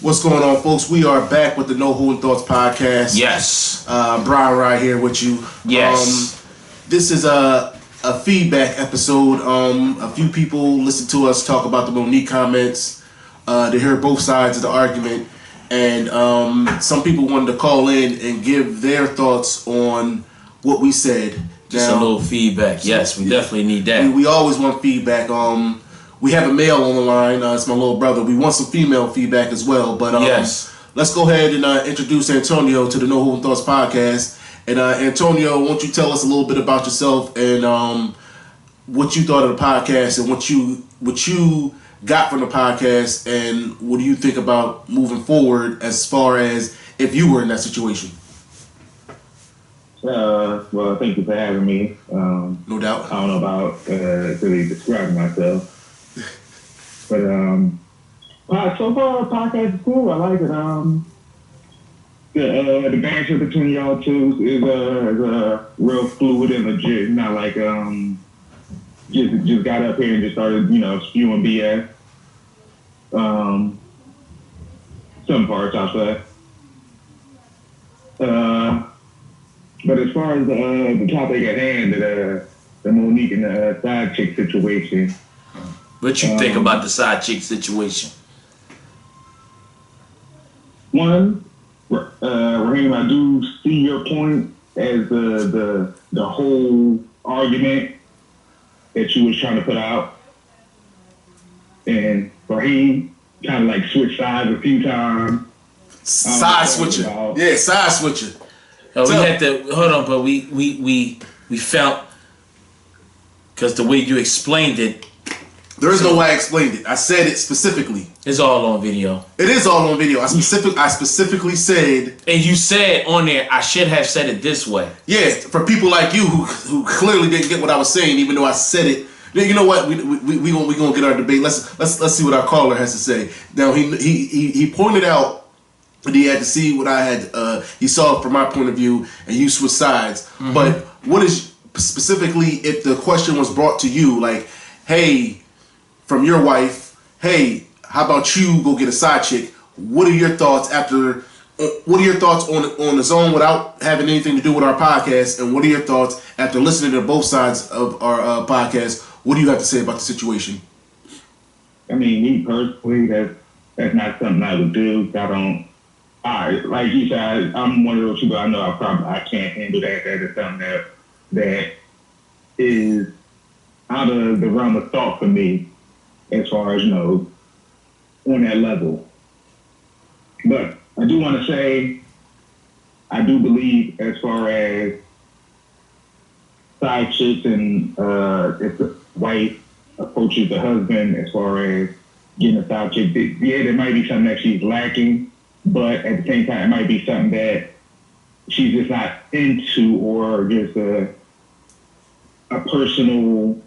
What's going on, folks? We are back with the No Holding Thoughts podcast. Yes. Brian right here with you. Yes. This is a feedback episode. A few people listen to us talk about the Monique comments. They hear both sides of the argument. And some people wanted to call in and give their thoughts on what we said. Just a little feedback. Yes, we definitely need that. We always want feedback. We have a male on the line. It's my little brother. We want some female feedback as well. But yes. Let's go ahead and introduce Antonio to the No Holding Thoughts podcast. And Antonio, why don't you tell us a little bit about yourself and what you thought of the podcast and what you got from the podcast, and what do you think about moving forward as far as if you were in that situation? Well, thank you for having me. No doubt. I don't know about really describing myself. But so far, the podcast is cool. I like it. The banter between y'all two is real fluid and legit. Not like just got up here and just started spewing BS. Some parts I'll say. But as far as the topic at hand, the Monique and the side chick situation. What you think about the side chick situation? One, Raheem, I do see your point as the whole argument that you was trying to put out. And Raheem kind of like switched sides a few times. Side switcher. Yeah, side switcher. We had to hold on, but we felt, because the way you explained it. There is no way I explained it. I said it specifically. It's all on video. It is all on video. I specifically said. And you said on there, I should have said it this way. Yeah, for people like you who clearly didn't get what I was saying, even though I said it. You know what? We gonna get our debate. Let's see what our caller has to say. Now he pointed out that he had to see what I had. He saw it from my point of view, and you switched sides. Mm-hmm. But what is specifically if the question was brought to you, like, hey, from your wife, hey, how about you go get a side chick? What are your thoughts after? What are your thoughts on the zone without having anything to do with our podcast? And what are your thoughts after listening to both sides of our podcast? What do you have to say about the situation? I mean, me personally, that's not something I would do. Like you said, I'm one of those people. I know I can't handle that. That is something that is out of the realm of thought for me, as far as on that level. But I do want to say, I do believe as far as side chicks and if the wife approaches the husband as far as getting a side chick, there might be something that she's lacking, but at the same time, it might be something that she's just not into, or just a personal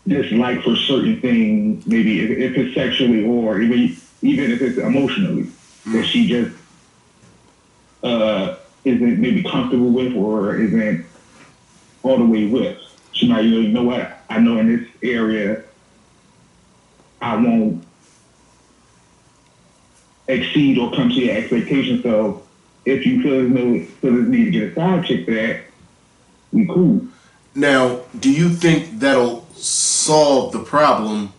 dislike for certain things, maybe if it's sexually or even if it's emotionally, that she just isn't maybe comfortable with or isn't all the way with. She might, you know what, I know in this area I won't exceed or come to your expectations, so if you feel this need to get a side chick for that, we cool. Now, do you think that'll solve the problem,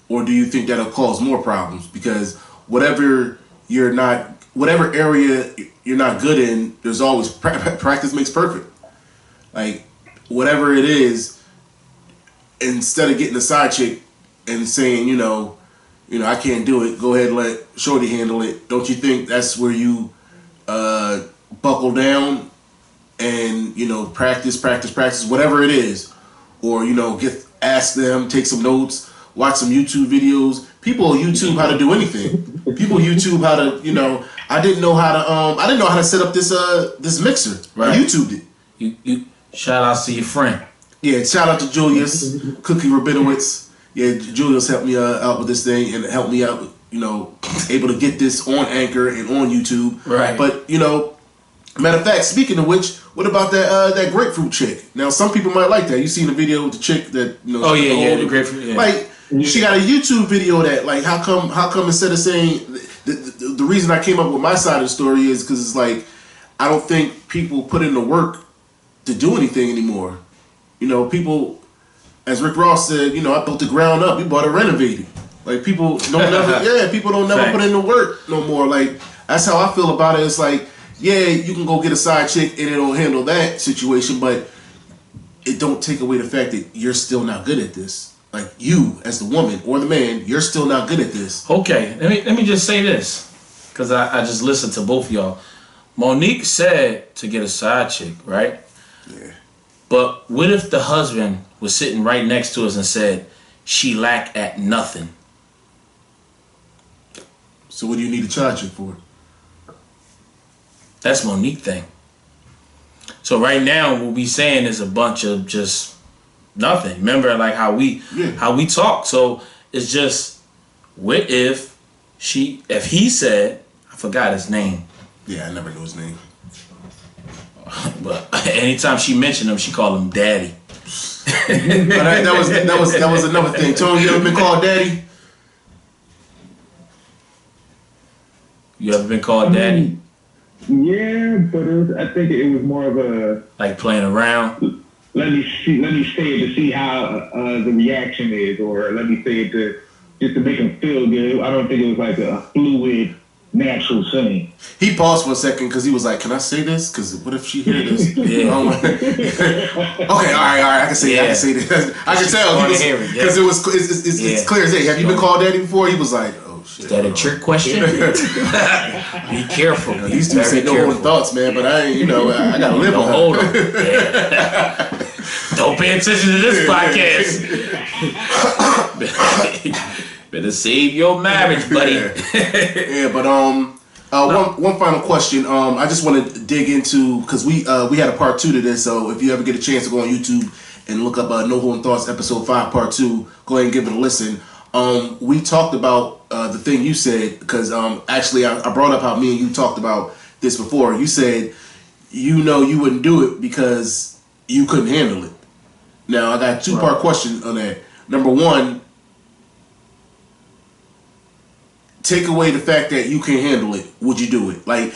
or do you think that'll cause more problems? Because whatever area you're not good in, there's always practice makes perfect. Like, whatever it is, instead of getting a side chick and saying, I can't do it, go ahead and let Shorty handle it. Don't you think that's where you buckle down and practice, whatever it is, or ask them, take some notes, watch some YouTube videos. People YouTube how to do anything. People YouTube how to I didn't know how to set up this mixer. Right. I YouTubed it. You shout out to your friend. Yeah, shout out to Julius Cookie Rabinowitz. Yeah, Julius helped me out with this thing and helped me out. Able to get this on Anchor and on YouTube. Right. But matter of fact, speaking of which, what about that grapefruit chick? Now, some people might like that. You seen the video with the chick that the grapefruit. Yeah. Like, she got a YouTube video that, like, how come instead of saying the reason I came up with my side of the story is because it's like I don't think people put in the work to do anything anymore. You know, people, as Rick Ross said, you know, I built the ground up. We bought it renovated. Like people don't never, people don't never put in the work no more. Like that's how I feel about it. It's like, yeah, you can go get a side chick and it'll handle that situation, but it don't take away the fact that you're still not good at this. Like you, as the woman or the man, you're still not good at this. Okay, let me just say this, because I just listened to both of y'all. Monique said to get a side chick, right? Yeah. But what if the husband was sitting right next to us and said, she lack at nothing? So what do you need a side chick for? That's Monique thing. So right now, what we saying is a bunch of just nothing. Remember, like how we talk. So it's just, what if he said, I forgot his name. Yeah, I never knew his name. But anytime she mentioned him, she called him Daddy. But that was another thing. Tony, you ever been called Daddy? You ever been called Daddy? Yeah, but I think it was more of a Like playing around? let me say it to see how the reaction is, or let me say it just to make him feel good. I don't think it was like a fluid, natural thing. He paused for a second because he was like, "Can I say this? Because what if she hear this?" Yeah. Okay, all right. I can say it. I can say this. I can tell he was because it's clear as day. Have you been called Daddy before? He was like, "Oh shit." Is that a trick question? Be careful. These two say no more thoughts, man. But I ain't, I gotta live on. Hold on. Yeah. Don't pay attention to this podcast. Better save your marriage, buddy. Yeah, but one final question. I just want to dig into, because we had a part 2 to this. So if you ever get a chance to go on YouTube and look up No Holding Thoughts episode 5 part 2, go ahead and give it a listen. We talked about the thing you said, because actually I brought up how me and you talked about this before. You said you wouldn't do it because you couldn't handle it. Now I got a 2-part question on that. Number one, take away the fact that you can't handle it. Would you do it? Like,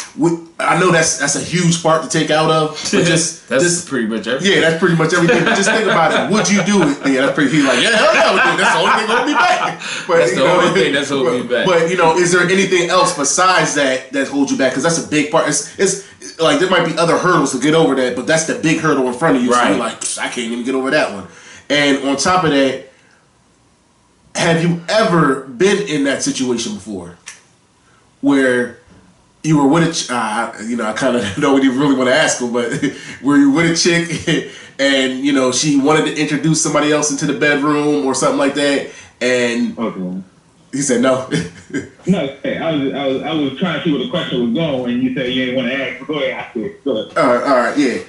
I know that's a huge part to take out of, but that's pretty much everything. Yeah, that's pretty much everything. But just think about it. Would you do it? Yeah, that's pretty. He's like, yeah, hell yeah, I would do it. That's the only thing holding me back. But, that's the only thing that's holding me back. But is there anything else besides that holds you back? Because that's a big part. It's like there might be other hurdles to get over that, but that's the big hurdle in front of you. Right. So you're like, I can't even get over that one. And on top of that, have you ever been in that situation before, where you were with I kind of know what you really want to ask him, but were you with a chick and she wanted to introduce somebody else into the bedroom or something like that, and he said no. No, I was trying to see where the question was going, and you said you didn't want to ask. Go ahead, ask it. Go ahead. All right, yeah.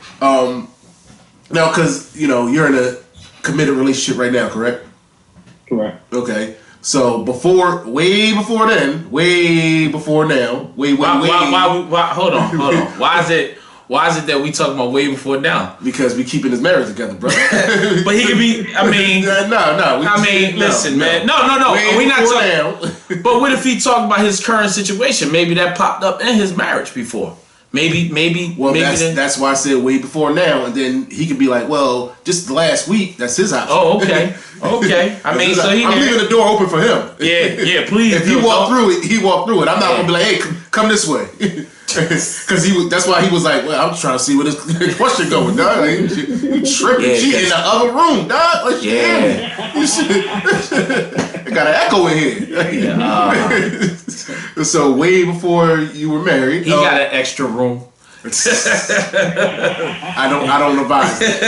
Now, because you're in a committed relationship right now, correct? Correct. Okay. So way before now, why, hold on. Why is it that we talking about way before now? Because we keeping his marriage together, bro. But he could be. I mean, no. Listen, man. No. We not talking. But what if he talking about his current situation? Maybe that popped up in his marriage before. Maybe. Well, that's why I said way before now, and then he could be like, well, just the last week. That's his option. Oh, okay. I mean, so I'm leaving the door open for him. Yeah. Please. If he walked through it, he walked through it. I'm not gonna be like, hey, come this way, because that's why he was like, well, I'm trying to see where this question going, dog. Like, you tripping? Yeah, she in the other room, dog. Like, you should. I got an echo in here. Yeah. So way before you were married, he got an extra room. I don't advise it.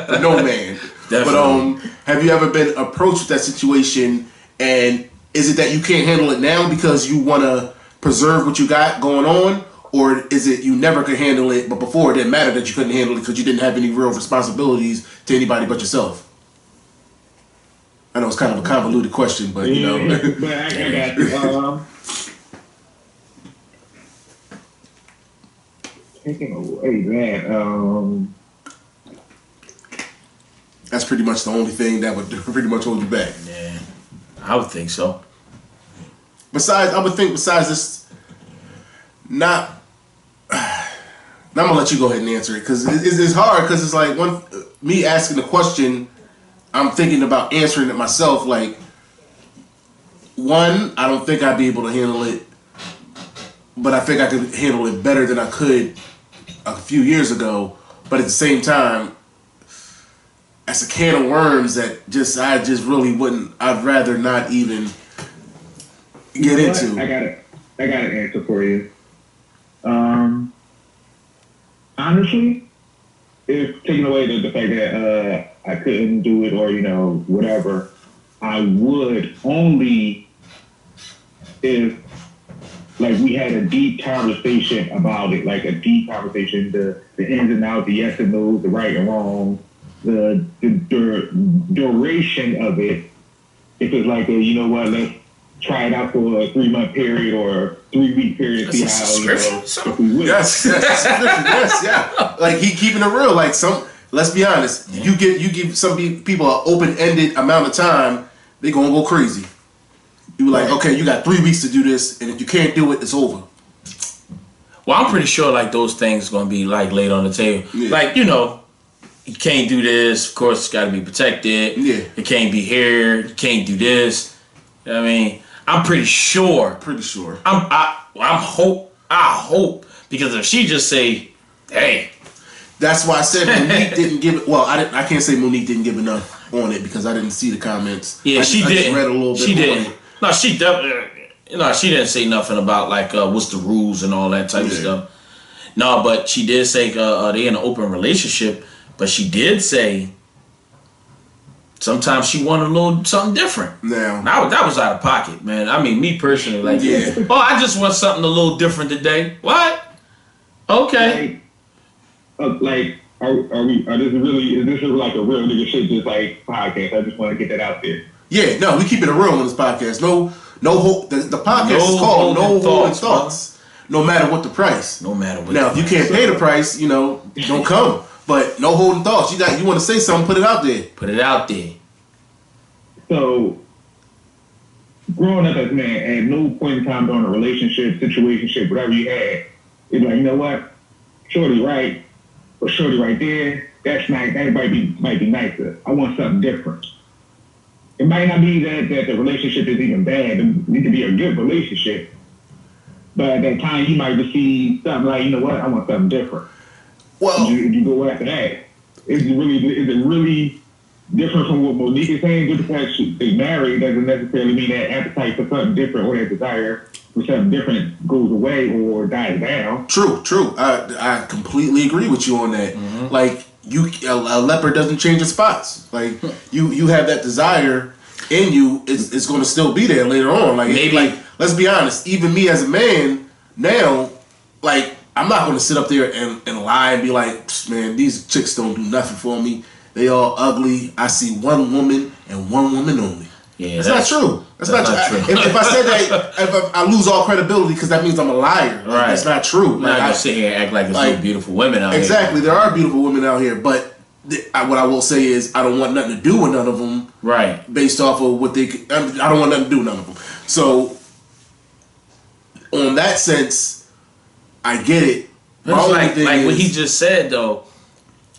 For no man. Definitely. But have you ever been approached with that situation, and is it that you can't handle it now because you want to preserve what you got going on, or is it you never could handle it, but before it didn't matter that you couldn't handle it because you didn't have any real responsibilities to anybody but yourself? I know it's kind of a convoluted question, but But I got you. Taking away that, that's pretty much the only thing that would pretty much hold you back. Yeah, I would think so. Besides this, Not. Now I'm gonna let you go ahead and answer it because it's hard because it's like me asking the question, I'm thinking about answering it myself. Like, one, I don't think I'd be able to handle it, but I think I could handle it better than I could a few years ago. But at the same time, that's a can of worms that I just really wouldn't. I'd rather not even get into. I got an answer for you. Honestly, if taking away the fact that I couldn't do it or whatever, I would only if like we had a deep conversation about it, like a deep conversation, the ins and outs, the yes and no's, the right and wrong, the duration of it. If it's like let's try it out for a 3-month period or 3-week period, see how if we would. Yes, yeah. Like he keeping it real. Like let's be honest. You give some people an open-ended amount of time, they gonna go crazy. You like, okay, you got 3 weeks to do this, and if you can't do it, it's over. Well, I'm pretty sure like those things gonna be like laid on the table. Yeah. Like you can't do this. Of course, it's got to be protected. Yeah, it can't be here. You can't do this. I mean, I'm pretty sure. I hope because if she just say, "Hey," that's why I said Monique didn't give it. Well, I can't say Monique didn't give enough on it because I didn't see the comments. Yeah, she didn't. I just read a little bit. She didn't. No, she definitely. She didn't say nothing about like what's the rules and all that type of stuff. No, but she did say they in an open relationship. But she did say sometimes she wanted a little something different. Now that was out of pocket, man. I mean, me personally, like, I just want something a little different today. What? Okay. Are we? Is this like a real nigga shit? Just like podcast. I just want to get that out there. Yeah, no, we keep it real on this podcast. No hope. The podcast is called No Holding Thoughts. No matter what the price. No matter what. Now, if you can't pay the price, don't come. But no holding thoughts. You want to say something? Put it out there. Put it out there. So, growing up as a man, at no point in time during a relationship, situationship, whatever you had, it's like, you know what, shorty right, or shorty right there. That's nice. That might be nicer. I want something different. It might not be that the relationship is even bad. It need to be a good relationship. But at that time, you might receive something like, you know what, I want something different. Well, you go after that. Is it really different from what Monique is saying? Just because they married doesn't necessarily mean that appetite for something different or that desire for something different goes away or dies down. True. I completely agree with you on that. Mm-hmm. Like a leopard doesn't change its spots. Like you have that desire in you. It's going to still be there later on. Like maybe. Like let's be honest. Even me as a man now, like. I'm not going to sit up there and lie and be like, man, these chicks don't do nothing for me. They all ugly. I see one woman and one woman only. Yeah, that's not true. That's not true. If I said that, I lose all credibility because that means I'm a liar. Like, right. That's not true. Like, I sit here and act like there's no beautiful women out here. Exactly. There are beautiful women out here, but what I will say is I don't want nothing to do with none of them. Right. Based off of what they... I don't want nothing to do with none of them. So, on that sense... I get it. It's like what he just said though.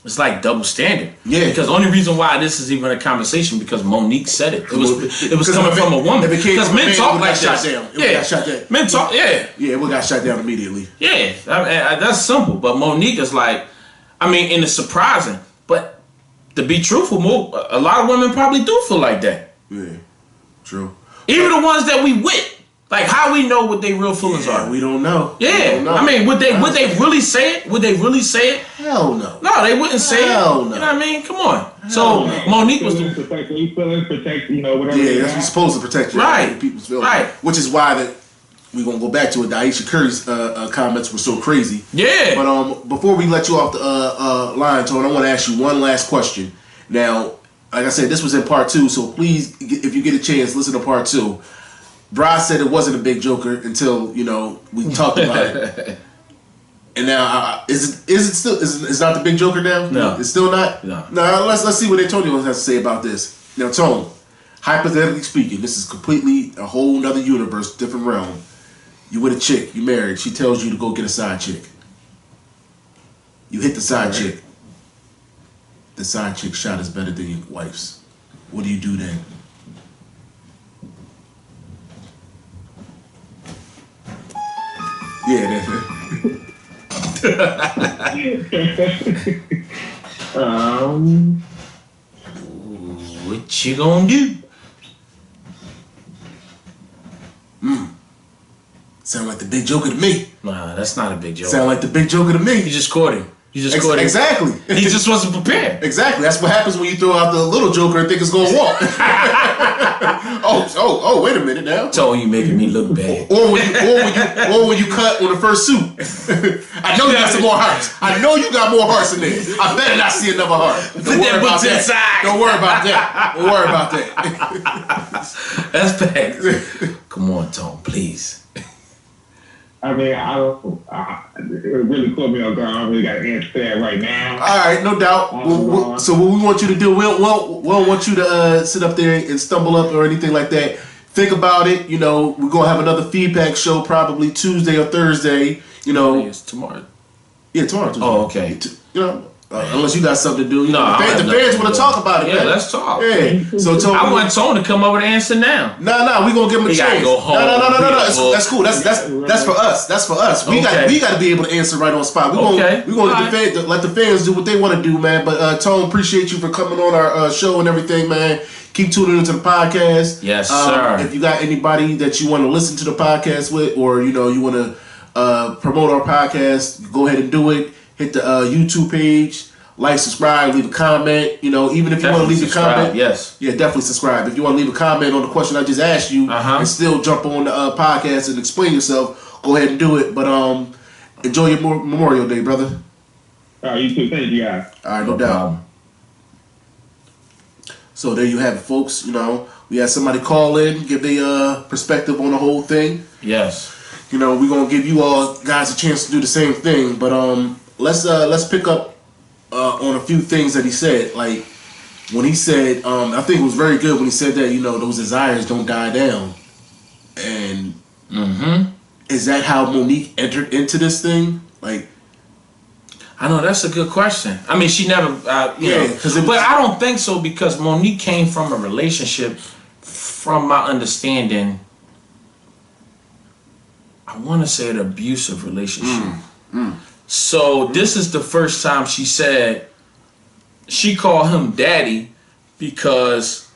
It's like double standard. Yeah. Because the only reason why this is even a conversation because Monique said it. It was coming from a woman. Because men talk like shot down. Got shot down. Men talk. Yeah. Yeah, it got shot down immediately. Yeah. That's simple. But Monique is like, and it's surprising. But to be truthful, a lot of women probably do feel like that. Yeah. True. Even the ones that we with. Like, how we know what their real feelings are? We don't know. Yeah. Don't know. Would they really say it? Would they really say it? Hell no. No, they wouldn't say it. Hell no. You know what I mean? Come on. So, Monique was the... Protect whatever. Yeah, that's supposed to protect people's feelings. Right. Which is why we're going to go back to it. Aisha Curry's comments were so crazy. Yeah. But before we let you off the line, Tone, I want to ask you one last question. Now, like I said, this was in part 2, so please, if you get a chance, listen to part 2. Bri said it wasn't a big joker until we talked about it, and now is it still is not the big joker now? No, it's still not. No. Now let's see what Antonio has to say about this. Now, Tone, hypothetically speaking, this is completely a whole nother universe, different realm. You with a chick, you married. She tells you to go get a side chick. You hit the side chick. The side chick shot is better than your wife's. What do you do then? Yeah, that's it. What you gonna do? Sound like the big joker to me. Nah, that's not a big joke. Sound like the big joker to me. You just caught him. You just caught him. Exactly. He just wasn't prepared. Exactly. That's what happens when you throw out the little joker and think it's gonna walk. oh, wait a minute now. So you making me look bad. Or when you cut on the first suit. I know you got some more hearts. I know you got more hearts in there. I better not see another heart. Don't worry about that. Inside. Don't worry about that. Don't worry about that. That's bad. Come on, Tom, please. I mean, it really caught me off guard. I don't really got to answer that right now. All right, no doubt. So what we want you to do, we don't want you to sit up there and stumble up or anything like that. Think about it. You know, we're going to have another feedback show probably Tuesday or Thursday. You know. It's tomorrow. Yeah, tomorrow. Tuesday. Oh, okay. You know. Unless you got something to do. You know, No, the fans want to talk about it, Yeah, man. let's talk. Yeah. So Tony, I want Tone to come over and answer now. Nah, we gonna give him a He gotta chance. go home. No. That's cool. That's for us. That's for us. We got to be able to answer right on spot. We gonna let the fans do what they want to do, man. But Tone, appreciate you for coming on our show and everything, man. Keep tuning into the podcast. Yes, sir. If you got anybody that you want to listen to the podcast with, or you want to promote our podcast, go ahead and do it. Hit the YouTube page. Like, subscribe, leave a comment. You know, even if you want to leave a comment, yes, yeah, definitely subscribe. If you want to leave a comment on the question I just asked you, and still jump on the podcast and explain yourself, go ahead and do it. But enjoy your Memorial Day, brother. All right, you too. Thank you, guys. All right, no doubt. So there you have it, folks. You know, we had somebody call in, give their perspective on the whole thing. Yes. You know, we're gonna give you all guys a chance to do the same thing. But let's pick up on a few things that he said. Like when he said, I think it was very good when he said that, those desires don't die down. And is that how Monique entered into this thing? Like, I know that's a good question. I mean, she never, but I don't think so, because Monique came from a relationship, from my understanding, I want to say an abusive relationship. So this is the first time she said she called him daddy because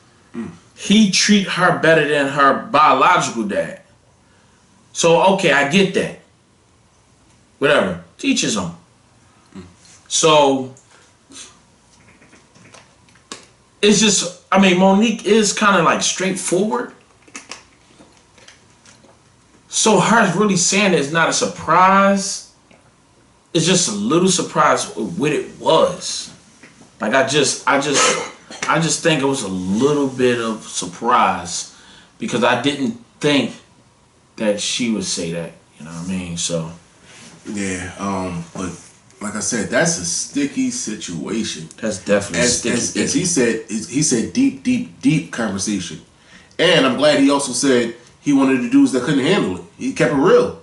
he treat her better than her biological dad. So okay, I get that. Whatever, teach his own. So it's just, I mean, Monique is kind of like straightforward. So her really saying it's not a surprise. It's just a little surprise what it was. Like I just think it was a little bit of surprise, because I didn't think that she would say that. You know what I mean? So yeah, but like I said, that's a sticky situation. That's definitely sticky. As he said deep conversation. And I'm glad he also said he wanted the dudes that couldn't handle it. He kept it real.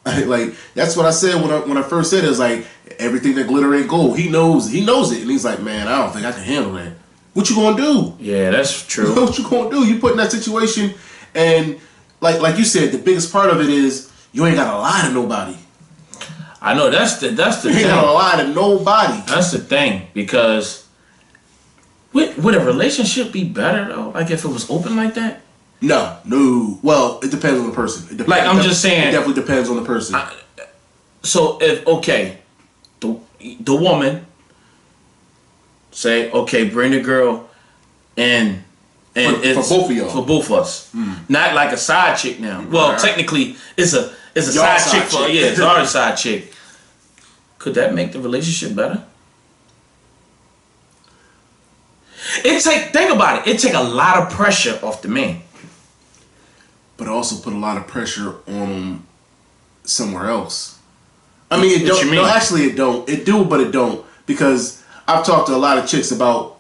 Like, that's what I said when I first said it. It was like, everything that glitter ain't gold. He knows it. And he's like, man, I don't think I can handle that. What you gonna do? Yeah, that's true. What you gonna do? You put in that situation, and like you said, the biggest part of it is you ain't gotta lie to nobody. I know that's the You thing. ain't gotta lie to nobody. That's the thing, because would a relationship be better though? Like if it was open like that? No. Well, it depends on the person. I'm just saying, it definitely depends on the person. So if the woman say, okay, bring the girl and it's for both of y'all, for both of us, not like a side chick now. Well, technically it's a side chick for it's our side chick. Could that make the relationship better? Think about it. It take a lot of pressure off the man. But also put a lot of pressure on them somewhere else. I mean, it don't. No, actually, it don't. It do, but it don't, because I've talked to a lot of chicks about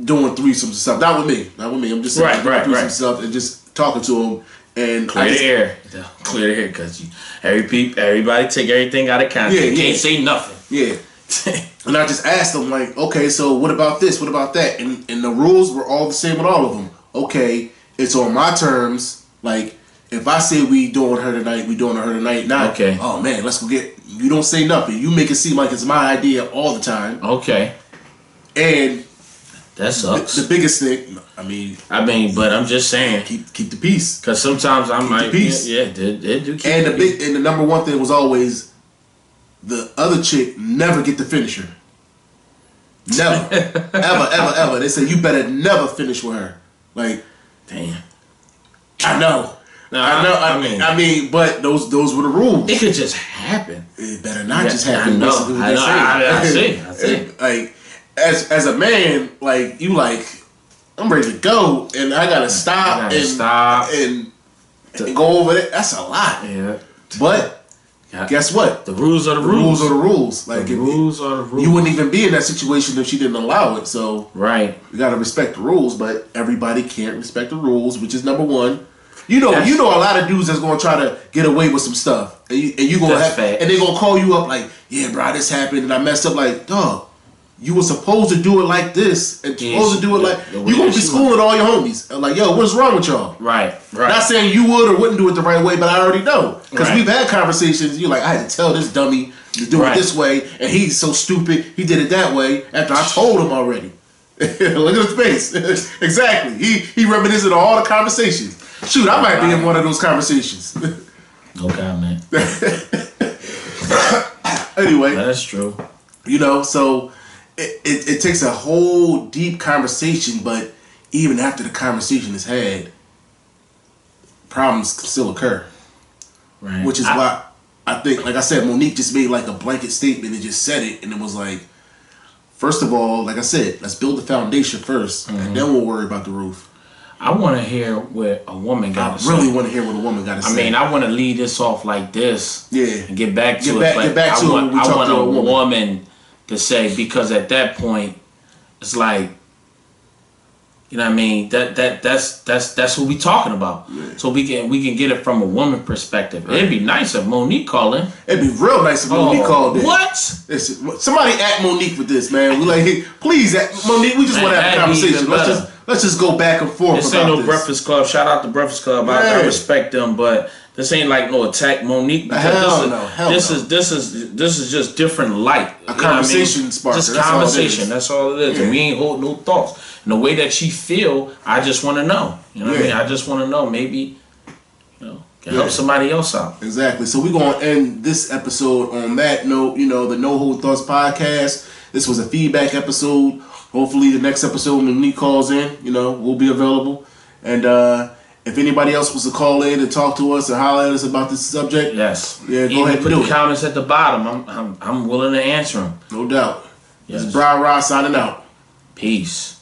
doing threesomes and stuff. Not with me. I'm just saying, right. stuff and just talking to him, and clear the air. Clear the air, because everybody take everything out of context. You can't say nothing. Yeah. And I just asked them, like, okay, so what about this? What about that? And the rules were all the same with all of them. Okay, it's on my terms. Like, if I say we doing her tonight, we doing her tonight. Not, okay. Oh, man, let's go get... You don't say nothing. You make it seem like it's my idea all the time. Okay. And... That sucks. The biggest thing... I mean, but I'm just saying... Keep the peace. Because sometimes I might... Peace. Yeah, they do keep and the peace. And the number one thing was always... The other chick never get the finisher. Never. ever. They say you better never finish with her. Like, damn. I know. No, I mean, but those were the rules. It could just happen. It better not just happen. I know. I see. Like, as a man, like, you like, I'm ready to go, and I gotta stop and go over it. That's a lot. Yeah. But guess what? The rules are the rules. The rules are the rules. Like, the rules are the rules. You wouldn't even be in that situation if she didn't allow it. So right, you gotta respect the rules. But everybody can't respect the rules, which is number one. You know a lot of dudes that's gonna try to get away with some stuff, and you gonna and they gonna call you up like, yeah, bro, this happened and I messed up. Like, dog, you were supposed to do it like this and supposed to do it like you gonna be schooling all your homies. Like, yo, what's wrong with y'all? Right. Not saying you would or wouldn't do it the right way, but I already know because we've had conversations. You're like, I had to tell this dummy to do it this way, and he's so stupid. He did it that way after I told him already. Look at his face. Exactly. He reminiscing on all the conversations. Shoot, I might be in one of those conversations. Okay, man. Anyway, that's true. You know, so it takes a whole deep conversation, but even after the conversation is had, problems can still occur. Right. Which is why I think, like I said, Monique just made like a blanket statement and just said it, and it was like, first of all, like I said, let's build the foundation first, and then we'll worry about the roof. I want to hear what a woman got to say. I really want to hear what a woman got to say. I mean, I want to lead this off like this. Yeah. And get back to it. Get back to it. I want a woman to say, because at that point, it's like, you know what I mean? That's what we talking about. Yeah. So we can get it from a woman perspective. Right. It'd be nice if Monique called in. It'd be real nice if Monique called in. What? Somebody at Monique with this, man. We like, hey, please, Monique. We just want to have a conversation. Let's just go back and forth. This ain't no Breakfast Club. Shout out to Breakfast Club. I respect them, but this ain't like no attack Monique. This is just different light. A conversation sparker. Just conversation. That's all it is. And we ain't holding no thoughts. And the way that she feel, I just want to know. You know what I mean? I just want to know. Maybe, can help somebody else out. Exactly. So we're going to end this episode on that note. The No Hold Thoughts podcast. This was a feedback episode. Hopefully the next episode when Monique calls in, we'll be available. And if anybody else wants to call in and talk to us and holler at us about this subject, go ahead and put the comments at the bottom. I'm willing to answer them. No doubt. Yes. This is Brian Ross signing out. Peace.